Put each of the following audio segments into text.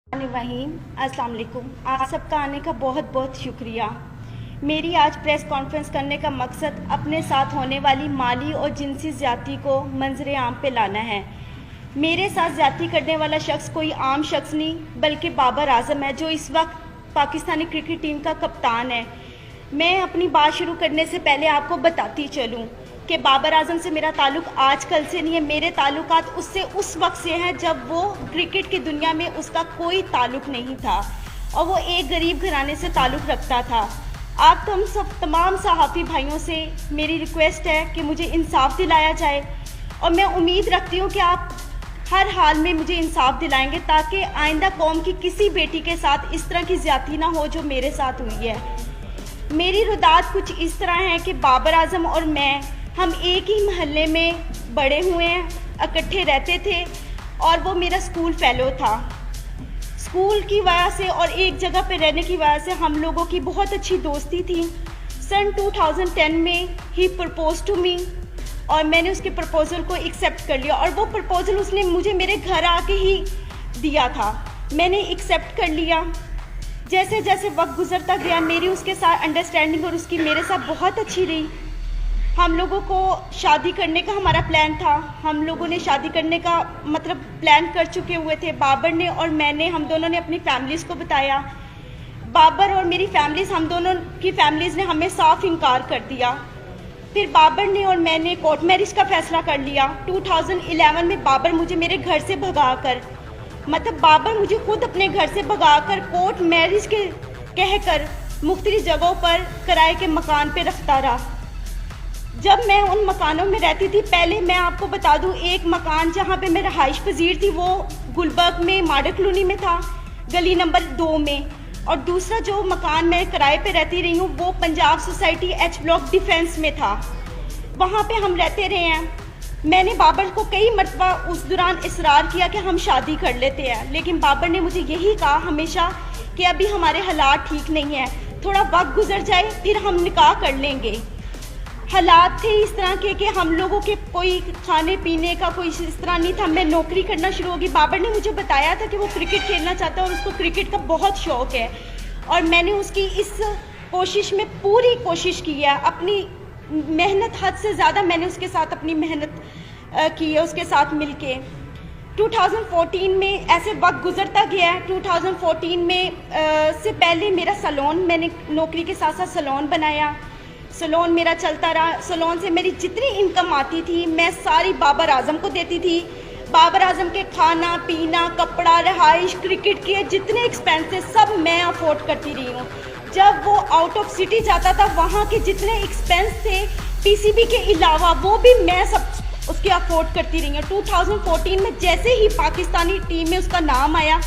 वहीम अस्सलाम वालेकुम। आप सबका आने का बहुत बहुत शुक्रिया। मेरी आज प्रेस कॉन्फ्रेंस करने का मकसद अपने साथ होने वाली माली और जिनसी ज़्यादती को मंजर आम पे लाना है। मेरे साथ ज़्यादती करने वाला शख्स कोई आम शख्स नहीं बल्कि बाबर आजम है, जो इस वक्त पाकिस्तानी क्रिकेट टीम का कप्तान है। मैं अपनी बात शुरू करने से पहले आपको बताती चलूँ कि बाबर आजम से मेरा ताल्लुक़ आज कल से नहीं है। मेरे ताल्लुकात उससे उस वक्त से हैं जब वो क्रिकेट की दुनिया में उसका कोई ताल्लुक़ नहीं था और वो एक गरीब घराने से ताल्लुक़ रखता था। आप हम सब तमाम सहाफ़ी भाइयों से मेरी रिक्वेस्ट है कि मुझे इंसाफ दिलाया जाए और मैं उम्मीद रखती हूँ कि आप हर हाल में मुझे इंसाफ दिलाएंगे ताकि आइंदा कौम की किसी बेटी के साथ इस तरह की ज़्यादती ना हो जो मेरे साथ हुई है। मेरी रुदात कुछ इस तरह है कि बाबर आजम और हम एक ही महल्ले में बड़े हुए हैं, इकट्ठे रहते थे और वो मेरा स्कूल फेलो था। स्कूल की वजह से और एक जगह पे रहने की वजह से हम लोगों की बहुत अच्छी दोस्ती थी। सन 2010 में ही प्रपोज टू मी और मैंने उसके प्रपोज़ल को एक्सेप्ट कर लिया और वो प्रपोज़ल उसने मुझे मेरे घर आके ही दिया था। मैंने एक्सेप्ट कर लिया। जैसे जैसे वक्त गुजरता गया मेरी उसके साथ अंडरस्टैंडिंग और उसकी मेरे साथ बहुत अच्छी रही। हम लोगों को शादी करने का हमारा प्लान था। हम लोगों ने शादी करने का मतलब प्लान कर चुके हुए थे। बाबर ने और मैंने, हम दोनों ने अपनी फैमिलीज़ को बताया। बाबर और मेरी फैमिलीज़, हम दोनों की फैमिलीज़ ने हमें साफ इनकार कर दिया। फिर बाबर ने और मैंने कोर्ट मैरिज का फैसला कर लिया। 2011 में बाबर मुझे मेरे घर से भगाकर, मतलब बाबर मुझे खुद अपने घर से भगाकर कोर्ट मैरिज के कहकर मुख्तलिफ जगहों पर किराए के मकान पे रखता रहा। जब मैं उन मकानों में रहती थी, पहले मैं आपको बता दूं, एक मकान जहां पे मैं रहाइश पजीर थी वो गुलबर्ग में मॉडल कॉलोनी में था, गली नंबर 2 में, और दूसरा जो मकान मैं किराए पे रहती रही हूँ वो Punjab society H block defence में था। वहाँ पे हम रहते रहे हैं। मैंने बाबर को कई मरतबा उस दौरान इसरार किया कि हम शादी कर लेते हैं, लेकिन बाबर ने मुझे यही कहा हमेशा कि अभी हमारे हालात ठीक नहीं है, थोड़ा वक्त गुजर जाए फिर हम निकाह कर लेंगे। हालात थे इस तरह के कि हम लोगों के कोई खाने पीने का कोई इस तरह नहीं था। मैं नौकरी करना शुरू होगी। बाबर ने मुझे बताया था कि वो क्रिकेट खेलना चाहता है और उसको क्रिकेट का बहुत शौक है और मैंने उसकी इस कोशिश में पूरी कोशिश की है। अपनी मेहनत हद से ज़्यादा मैंने उसके साथ अपनी मेहनत की है, उसके साथ मिलके। 2014 में ऐसे वक्त गुजरता गया है। 2014 में से पहले मेरा सैलून, मैंने नौकरी के साथ साथ सैलून बनाया। सैलून मेरा चलता रहा। सैलून से मेरी जितनी इनकम आती थी मैं सारी बाबर आजम को देती थी। बाबर आजम के खाना पीना, कपड़ा, रहाइश, क्रिकेट के जितने एक्सपेंसेस सब मैं अफोर्ड करती रही हूँ। जब वो आउट ऑफ सिटी जाता था वहाँ के जितने एक्सपेंस थे पीसीबी के अलावा वो भी मैं सब उसके अफोर्ड करती रही हूँ। 2014 में जैसे ही पाकिस्तानी टीम में उसका नाम आया,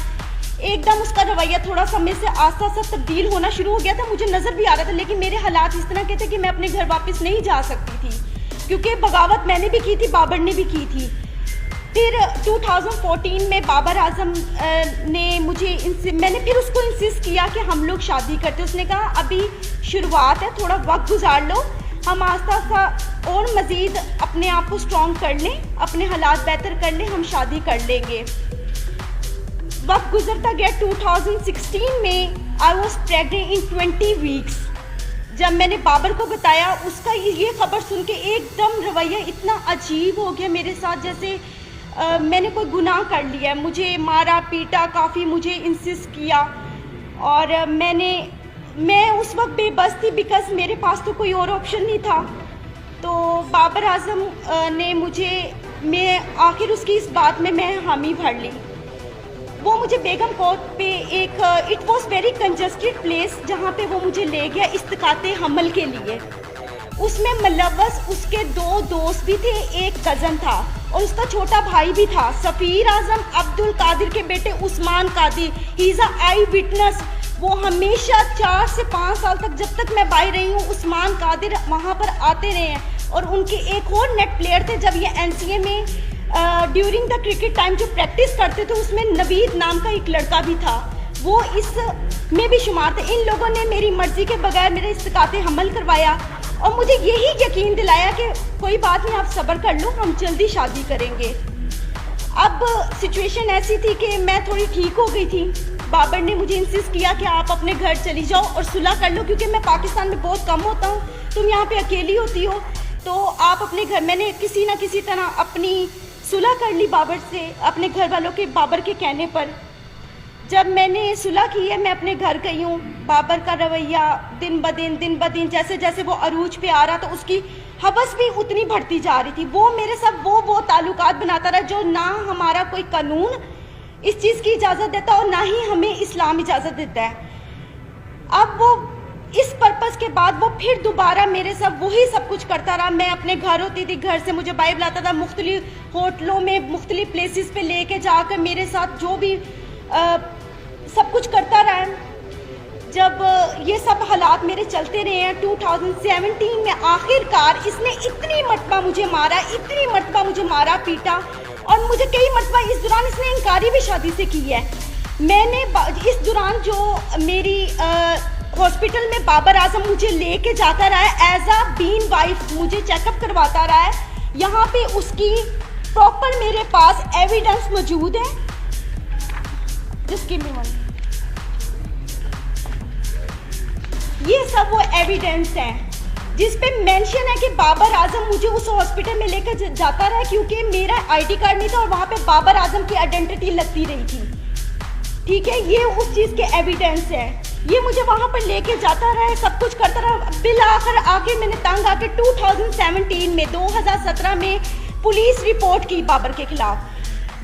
एकदम उसका रवैया थोड़ा सा मेरे से आस्ता आस्ता तब्दील होना शुरू हो गया था। मुझे नज़र भी आ रहा था, लेकिन मेरे हालात इस तरह के थे कि मैं अपने घर वापस नहीं जा सकती थी क्योंकि बगावत मैंने भी की थी, बाबर ने भी की थी। फिर 2014 में बाबर आजम ने मैंने फिर उसको इंसिस्ट किया कि हम लोग शादी करते। उसने कहा अभी शुरुआत है, थोड़ा वक्त गुजार लो, हम आस्ता आस्ता और मज़ीद अपने आप को स्ट्रॉन्ग कर लें, अपने हालात बेहतर कर लें, हम शादी कर लेंगे। वक्त गुजरता गया। 2016 में I was pregnant in 20 weeks. जब मैंने बाबर को बताया, उसका ये खबर सुन के एकदम रवैया इतना अजीब हो गया मेरे साथ, जैसे मैंने कोई गुनाह कर लिया। मुझे मारा पीटा, काफ़ी मुझे इंसिस्ट किया और मैं उस वक्त बेबस थी बिकॉज मेरे पास तो कोई और ऑप्शन नहीं था। तो बाबर आजम ने मैं आखिर उसकी इस बात में मैं हामी भर ली। वो मुझे बेगम कोर्ट पे एक it was very congested place जहाँ पे वो मुझे ले गया इस्तिकाते हमल के लिए। उसमें मुलव्वस उसके 2 दोस्त भी थे, एक कज़न था और उसका छोटा भाई भी था, सफ़ीर आजम, अब्दुल कादिर के बेटे Usman Qadir. He is a eye witness. वो हमेशा 4 से 5 साल तक, जब तक मैं बाहर रही हूँ, उस्मान कादिर वहाँ पर आते रहे हैं। और उनके एक और नेट प्लेयर थे जब ये NCA में ड्यूरिंग द क्रिकेट टाइम जो प्रैक्टिस करते थे, उसमें नवीद नाम का एक लड़का भी था, वो इस में भी शुमार थे। इन लोगों ने मेरी मर्जी के बगैर मेरे इस्तिकाते हमल करवाया और मुझे यही यकीन दिलाया कि कोई बात नहीं, आप सब्र कर लो, हम जल्दी शादी करेंगे। अब सिचुएशन ऐसी थी कि मैं थोड़ी ठीक हो गई थी। बाबर ने मुझे इंसिस्ट किया कि आप अपने घर चली जाओ और सुलह कर लो, क्योंकि मैं पाकिस्तान में बहुत कम होता हूँ, तुम यहाँ पे अकेली होती हो, तो आप अपने घर। मैंने किसी ना किसी तरह अपनी सुलह कर ली बाबर से, अपने घर वालों के, बाबर के कहने पर। जब मैंने सुलह की है, मैं अपने घर गई हूँ। बाबर का रवैया दिन ब दिन जैसे जैसे वो अरूज पे आ रहा, तो उसकी हवस भी उतनी बढ़ती जा रही थी। वो मेरे साथ वो ताल्लुकात बनाता रहा जो ना हमारा कोई कानून इस चीज़ की इजाज़त देता और ना ही हमें इस्लाम इजाज़त देता है। अब वो इस पर्पस के बाद वो फिर दोबारा मेरे साथ वही सब कुछ करता रहा। मैं अपने घर होती थी, घर से मुझे बाइब लाता था, मुख्तलिफ होटलों में मुख्तलिफ प्लेसेस पे लेके जाकर मेरे साथ जो भी सब कुछ करता रहा है। जब ये सब हालात मेरे चलते रहे हैं, 2017 में आखिरकार इसने इतनी मरतबा मुझे मारा, इतनी मरतबा मुझे मारा पीटा, और मुझे कई मरतबा इस दौरान इसने इनकारी भी शादी से की है। मैंने इस दौरान जो मेरी हॉस्पिटल में बाबर आजम मुझे लेके जाता रहा है, एज अ बीन वाइफ मुझे चेकअप करवाता रहा है। यहाँ पे उसकी प्रॉपर मेरे पास एविडेंस मौजूद है, जिसकी में ये सब वो एविडेंस हैं जिस पे मेंशन है कि बाबर आजम मुझे उस हॉस्पिटल में लेकर जाता रहा, क्योंकि मेरा आईडी कार्ड नहीं था और वहाँ पे बाबर आजम की आइडेंटिटी लगती रही थी। ठीक है, ये उस चीज़ के एविडेंस है। ये मुझे वहाँ पर लेके जाता रहा, सब कुछ करता रहा। बिल आखिर मैंने तंग आके 2017 में पुलिस रिपोर्ट की बाबर के खिलाफ,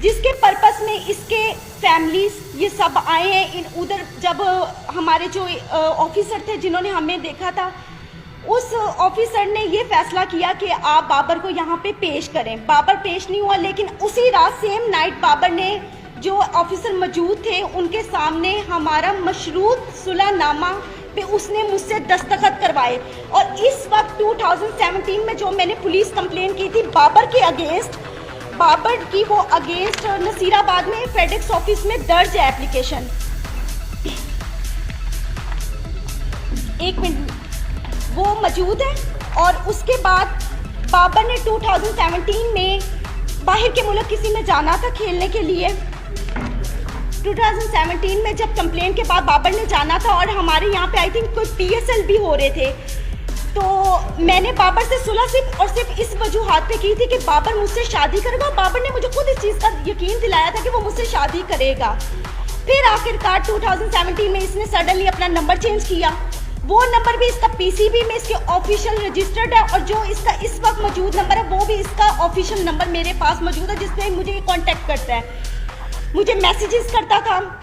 जिसके पर्पस में इसके फैमिलीज ये सब आए हैं। उधर जब हमारे जो ऑफिसर थे जिन्होंने हमें देखा था, उस ऑफिसर ने ये फैसला किया कि आप बाबर को यहाँ पे पेश करें। बाबर पेश नहीं हुआ, लेकिन उसी रात सेम नाइट बाबर ने, जो ऑफिसर मौजूद थे उनके सामने, हमारा मशरूत सुलहनामा पे उसने मुझसे दस्तखत करवाए। और इस वक्त 2017 में जो मैंने पुलिस कंप्लेन की थी बाबर के अगेंस्ट, बाबर की वो अगेंस्ट नसीराबाद में फेडेक्स ऑफिस में दर्ज है एप्लीकेशन। एक मिनट, वो मौजूद है। और उसके बाद बाबर ने 2017 में बाहर के मुल्क किसी में जाना था खेलने के लिए। 2017 में जब कंप्लेन के बाद बाबर ने जाना था, और हमारे यहाँ पे आई थिंक कोई PSL भी हो रहे थे, तो मैंने बाबर से सुलह सिर्फ इस वजूहात पे की थी कि बाबर मुझसे शादी करेगा। बाबर ने मुझे खुद इस चीज़ का यकीन दिलाया था कि वो मुझसे शादी करेगा। फिर आखिरकार 2017 में इसने सडनली अपना नंबर चेंज किया। वो नंबर भी इसका PCB में इसके ऑफिशियल रजिस्टर्ड है, और जो इसका इस वक्त मौजूद नंबर है वो भी इसका ऑफिशियल नंबर मेरे पास मौजूद है, जिससे मुझे कॉन्टेक्ट करता है, मुझे मैसेजेस करता था।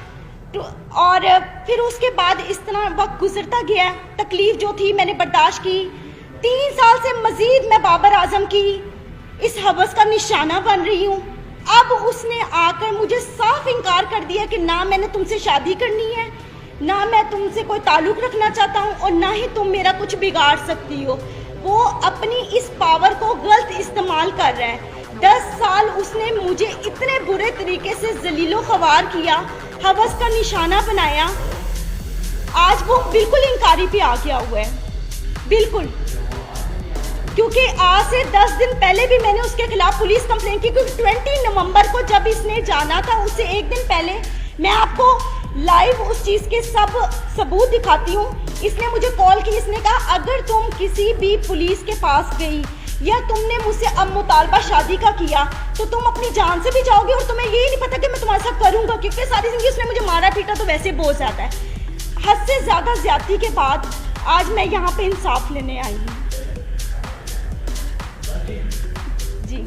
और फिर उसके बाद इस तरह वक्त गुजरता गया। तकलीफ जो थी मैंने बर्दाश्त की। 3 साल से मजीद मैं बाबर आजम की इस हवस का निशाना बन रही हूँ। अब उसने आकर मुझे साफ इनकार कर दिया कि ना मैंने तुमसे शादी करनी है, ना मैं तुमसे कोई ताल्लुक रखना चाहता हूँ, और ना ही तुम मेरा कुछ बिगाड़ सकती हो। वो अपनी इस पावर को गलत इस्तेमाल कर रहा है। 10 साल उसने मुझे इतने बुरे तरीके से जलीलो ख्वार किया, हवस का निशाना बनाया। आज वो बिल्कुल इनकारी पे आ गया हुआ है, बिल्कुल। क्योंकि आज से 10 दिन पहले भी मैंने उसके खिलाफ पुलिस कंप्लेन की, क्योंकि 20 नवंबर को जब इसने जाना था, उससे एक दिन पहले मैं आपको लाइव उस चीज़ के सब सबूत दिखाती हूँ। इसने मुझे कॉल की, इसने कहा अगर तुम किसी भी पुलिस के पास गई या तुमने मुझसे अब मुतालबा शादी का किया तो तुम अपनी जान से भी जाओगे, और तुम्हें यही नहीं पता कि मैं तुम्हारे साथ करूँगा, क्योंकि सारी जिंदगी उसने मुझे मारा पीटा तो वैसे बहुत ज़्यादा है। हद से ज़्यादा ज्यादती के बाद आज मैं यहाँ पे इंसाफ लेने आई हूँ। जी जी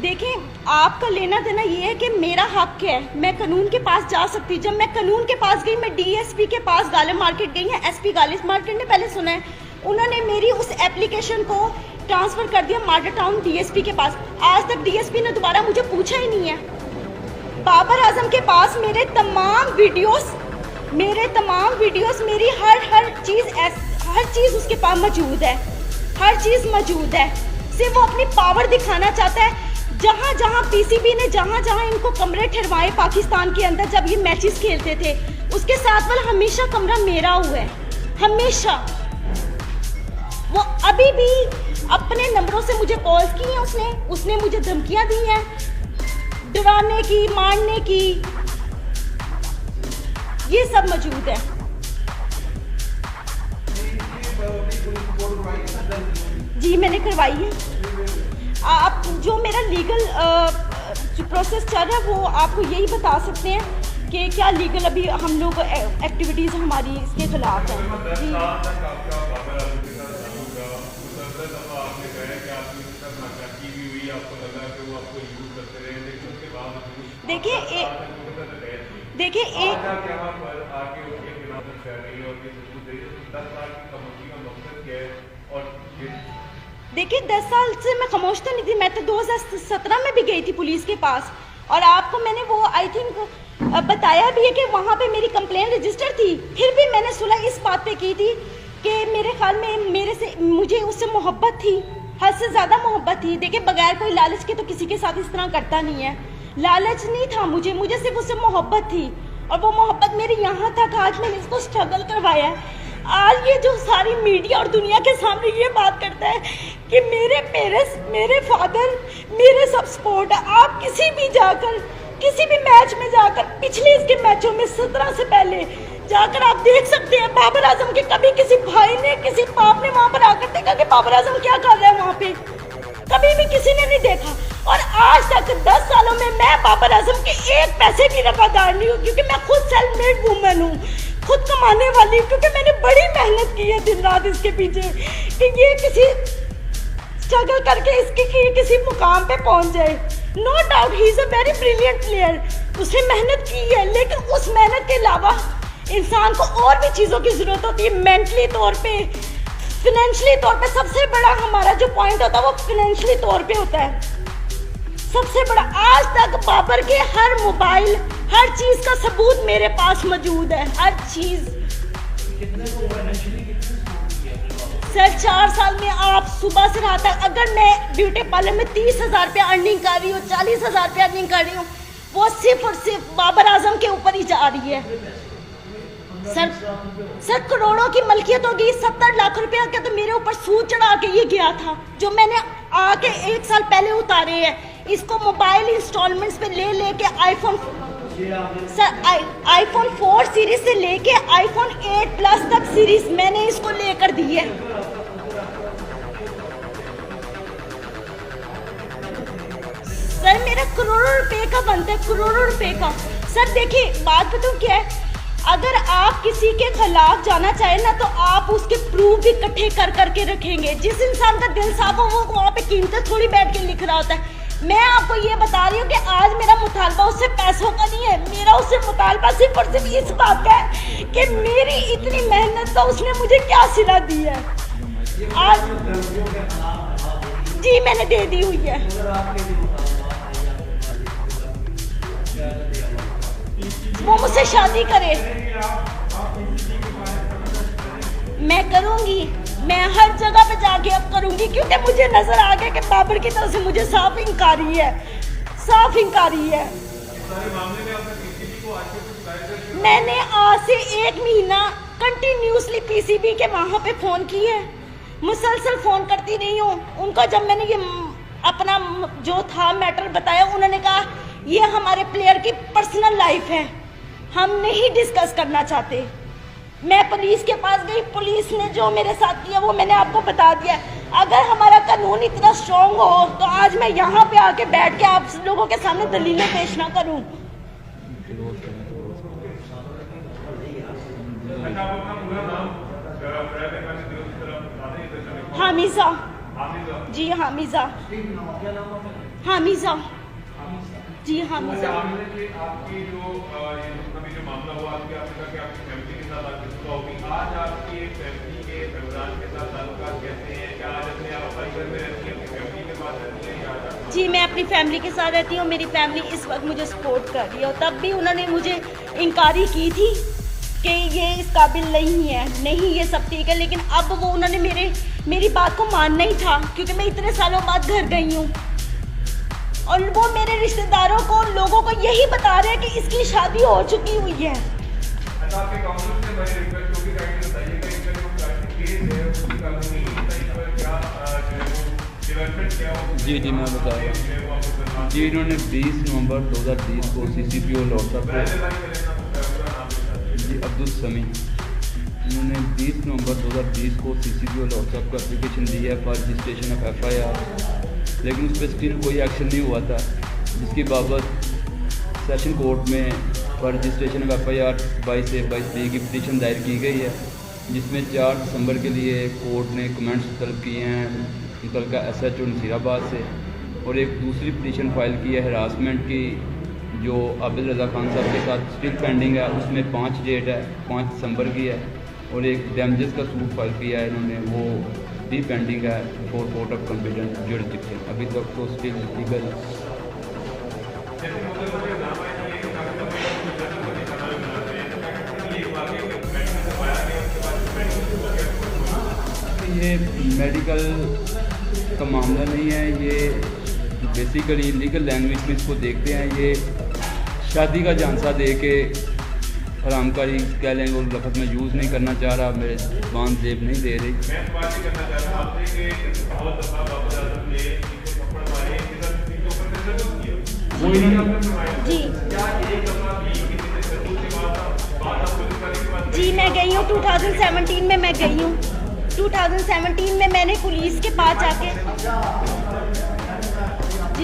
देखिए, आपका लेना देना ये है कि मेरा हक है, मैं कानून के पास जा सकती। जब मैं कानून के पास गई, मैं DSP के पास गालिब मार्केट गई है, SP गालिब मार्केट ने पहले सुना है, उन्होंने मेरी उस एप्लीकेशन को ट्रांसफ़र कर दिया माडा टाउन DSP के पास। आज तक DSP ने दोबारा मुझे पूछा ही नहीं है। बाबर आजम के पास मेरे तमाम वीडियोस, मेरी हर चीज़ उसके पास मौजूद है, हर चीज़ मौजूद है। सिर्फ वो अपनी पावर दिखाना चाहता है। जहाँ जहाँ पीसीबी ने जहाँ जहाँ इनको कमरे ठहरवाए पाकिस्तान के अंदर जब ये मैचेस खेलते थे, उसके साथ वाला हमेशा कमरा मेरा हुआ है, हमेशा। वो अभी भी अपने नंबरों से मुझे कॉल्स की हैं, उसने मुझे धमकियां दी हैं, डराने की, मारने की, ये सब मौजूद है। जी मैंने करवाई है। आप जो मेरा लीगल जो प्रोसेस चल रहा है वो आपको यही बता सकते हैं कि क्या लीगल अभी हम लोग एक्टिविटीज़ हमारी इसके खिलाफ हैं। जी देखिए देखिए 10 साल से मैं खामोश तो नहीं थी। मैं तो 2017 में भी गई थी पुलिस के पास, और आपको मैंने वो आई थिंक बताया भी है कि वहाँ पे मेरी कंप्लेंट रजिस्टर थी। फिर भी मैंने सुलह इस बात पे की थी कि मेरे ख्याल में मुझे उससे मोहब्बत थी, हद से ज़्यादा मोहब्बत थी। देखिए बगैर कोई लालच के तो किसी के साथ इस तरह करता नहीं है। लालच नहीं था मुझे सिर्फ उससे मोहब्बत थी, और वो मोहब्बत मेरी यहाँ तक आज मैंने इसको स्ट्रगल करवाया है। आज ये जो सारी मीडिया और दुनिया के सामने ये बात करता है कि मेरे पेरेंट्स, मेरे फादर, मेरे सब सपोर्ट है। आप किसी भी मैच में जाकर, पिछले इसके मैचों में 17 से पहले जाकर आप देख सकते हैं बाबर आजम के कभी किसी भाई ने, किसी बाप ने वहाँ पर आकर देखा कि बाबर आजम क्या कर रहा है वहाँ पे, कभी भी किसी ने नहीं देखा। और आज तक 10 सालों में मैं बाबर आजम के एक पैसे की वफादार नहीं हूँ, क्योंकि मैं खुद सेल्फ मेड वूमेन हूँ, खुद कमाने वाली हूँ, क्योंकि मैंने बड़ी मेहनत की है दिन रात इसके पीछे कि ये किसी स्ट्रगल करके इसके किसी मुकाम पे पहुंच जाए। No doubt he is a very brilliant player, उसने मेहनत की है, लेकिन उस मेहनत के अलावा इंसान को और भी चीज़ों की ज़रूरत होती है। मेंटली तौर पे, फिनेंशली तौर पे सबसे बड़ा हमारा जो पॉइंट होता है वो फिनेंशली तौर पे होता है सबसे बड़ा। आज तक बाबर के हर मोबाइल, हर चीज़ का सबूत मेरे पास मौजूद है, हर चीज़। सर 4 साल में आप सुबह से रात तक, अगर मैं ब्यूटी पार्लर में 30,000 रुपया अर्निंग कर रही हूँ, 40,000 रुपया अर्निंग कर रही हूँ, वो सिर्फ और सिर्फ बाबर आजम के ऊपर ही जा रही है। सर करोड़ों की मलकियत होगी। 70 लाख रुपया का तो मेरे ऊपर सूद चढ़ा के ये गया था, जो मैंने आके 1 साल पहले उतारे हैं। इसको मोबाइल इंस्टॉलमेंट्स पे ले के आईफोन 4 सीरीज से लेके आईफोन 8 प्लस तक सीरीज मैंने इसको लेकर दी है। सर मेरा करोड़ों रुपए का बनता है, करोड़ों रुपए का। सर देखिए बात बताऊं क्या है, अगर आप किसी के खिलाफ जाना चाहें ना तो आप उसके प्रूफ भी इकट्ठे कर करके रखेंगे। जिस इंसान का दिल साफ हो वो वहाँ पे कीमतें थोड़ी बैठ के लिख रहा होता है। मैं आपको ये बता रही हूँ कि आज मेरा मुतालबा उससे पैसों का नहीं है, मेरा उससे मुतालबा सिर्फ और सिर्फ इस बात का है कि मेरी इतनी मेहनत का उसने मुझे क्या सिला दी है। आज जी मैंने दे दी हुई है। वो मुझसे शादी करे, मैं करूंगी, मैं हर जगह पे जाके अब करूंगी, क्योंकि मुझे नजर आ गया कि बाबर की तरफ से मुझे साफ इंकारी है, साफ इंकारी है। मैंने आज से 1 महीना कंटिन्यूसली पीसीबी के वहाँ पे फ़ोन किए, मुसलसल फ़ोन करती रही हूँ उनको। जब मैंने ये अपना जो था मैटर बताया, उन्होंने कहा ये हमारे प्लेयर की पर्सनल लाइफ है, हम नहीं डिस्कस करना चाहते। मैं पुलिस के पास गई, पुलिस ने जो मेरे साथ किया वो मैंने आपको बता दिया। अगर हमारा कानून इतना स्ट्रॉन्ग हो तो आज मैं यहाँ पे आके बैठ के आप लोगों के सामने दलीलें पेश ना करूँ। हामिजा जी, हामिजा हामिजा जी, हामिजा। आपकी जो मामला हुआ, आपकी फैमिली के साथ आपकी सुबह होगी, आज आपकी फैमिली के मेंबरान के साथ ताल्लुकात कैसे हैं? क्या आज अपने आप अपने घर में रहती हैं, अपनी फैमिली के पास रहती हैं या आज? जी मैं अपनी फैमिली के साथ रहती हूँ। मेरी फैमिली इस वक्त मुझे सपोर्ट कर रही है, और तब भी उन्होंने मुझे इंकारी की थी कि ये इस काबिल नहीं है, नहीं ये सब ठीक है, लेकिन अब वो उन्होंने मेरी बात को मानना ही था, क्योंकि मैं इतने सालों बाद घर गई हूँ और वो मेरे रिश्तेदारों को, लोगों को यही बता रहे हैं कि इसकी शादी हो चुकी हुई है। अच्छा, आपके काउंसिल से मैं रिक्वेस्ट होगी काइंडली बताइएगा इनका जो केस है उसकी कानूनी साइड पर क्या डेवलपमेंट क्या हो। जी मैं बता रहा हूँ जी। इन्होंने 20 नवंबर 2020 को CCPO लॉर्ड साहब को जी अब्दुल समी, इन्होंने 20 नवंबर 2020 को CCPO लॉर्ड साहब को एप्लीकेशन दी है फॉर रजिस्ट्रेशन ऑफ FIR, लेकिन उस पर स्टिल कोई एक्शन नहीं हुआ था, जिसकी बाबत सेशन कोर्ट में for registration of FIR 22A की पिटीशन दायर की गई है, जिसमें 4 दिसंबर के लिए कोर्ट ने कमेंट्स तलब किए हैं मुतलका SHO नसीराबाद से, और एक दूसरी पिटीशन फाइल की है हरासमेंट की जो आबिद रज़ा खान साहब के साथ स्टिल पेंडिंग है, उसमें 5 डेट है, 5 दिसंबर की है, और एक डैमेजेस का सूट फाइल किया है इन्होंने, वो भी पेंडिंग है for court of competent jurisdiction. अभी तक तो स्टिल लीगल ये मेडिकल का मामला नहीं है, ये बेसिकली लीगल लैंग्वेज में इसको देखते हैं, ये शादी का झांसा दे के हरामकारी कह लेंगे, और लफ्ज़ में यूज़ नहीं करना चाह रहा, मेरे जुबान जेब नहीं दे रही। मैं बात ही करना चाह रहा हूं आपसे कि बहुत दफा बाबा आजम ने इनको थप्पड़ मारे, इनके साथ किसी के ऊपर तशद्दुद किया, वो इन्होंने आपने फरमाया जी क्या एक दफा भी किसी ने तशद्दुद की बात आप पुलिस वाले की बात जी मैं गई हूँ 2017 में, मैं गई हूँ 2017 में, मैंने पुलिस के पास जाके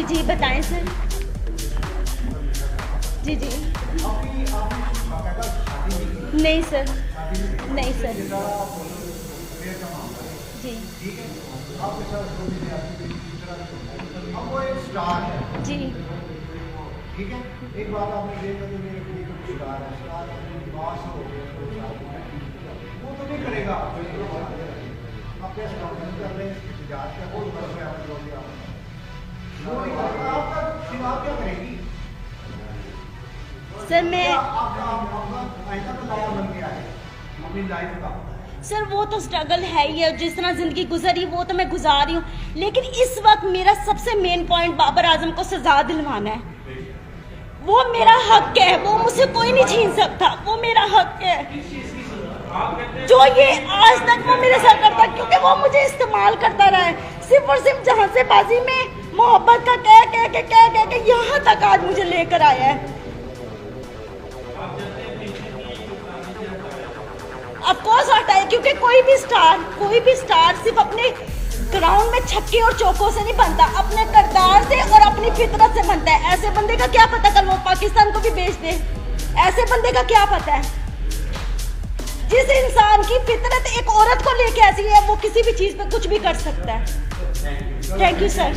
जी बताएं सर। जी नहीं सर, नहीं सर जी वो एक स्टार है जी ठीक है। एक बात आपने देखा कि मेरे कोई स्टार है, स्टार पास हो गया वो तो नहीं करेगा, आप कैसे काउंसिल कर रहे हैं जांच का कोई मसला है वो नहीं करेगा, आपका चुनाव क्या करेगी सर। मैं ऐसा तो लाया बन गया है अपनी लाइफ का। सर वो तो स्ट्रगल है ही है, जिस तरह ज़िंदगी गुजरी वो तो मैं गुजार रही हूँ, लेकिन इस वक्त मेरा सबसे मेन पॉइंट बाबर आजम को सजा दिलवाना है। वो मेरा हक है, वो मुझसे कोई नहीं छीन सकता, वो मेरा हक है। जो ये आज तक वो मेरे साथ करता है, क्योंकि वो मुझे इस्तेमाल करता रहा है, सिर्फ और सिर्फ जहाँ से बाजी में मोहब्बत का कह के यहाँ तक आज मुझे लेकर आया है। अफकोर्स आता है, क्योंकि कोई भी स्टार सिर्फ अपने ग्राउंड में छक्के और चौकों से नहीं बनता, अपने किरदार से और अपनी फितरत से बनता है। ऐसे बंदे का क्या पता कल वो पाकिस्तान को भी बेच दे, ऐसे बंदे का क्या पता है। जिस इंसान की फितरत एक औरत को लेके ऐसी है, वो किसी भी चीज पे कुछ भी कर सकता है। Thank you sir.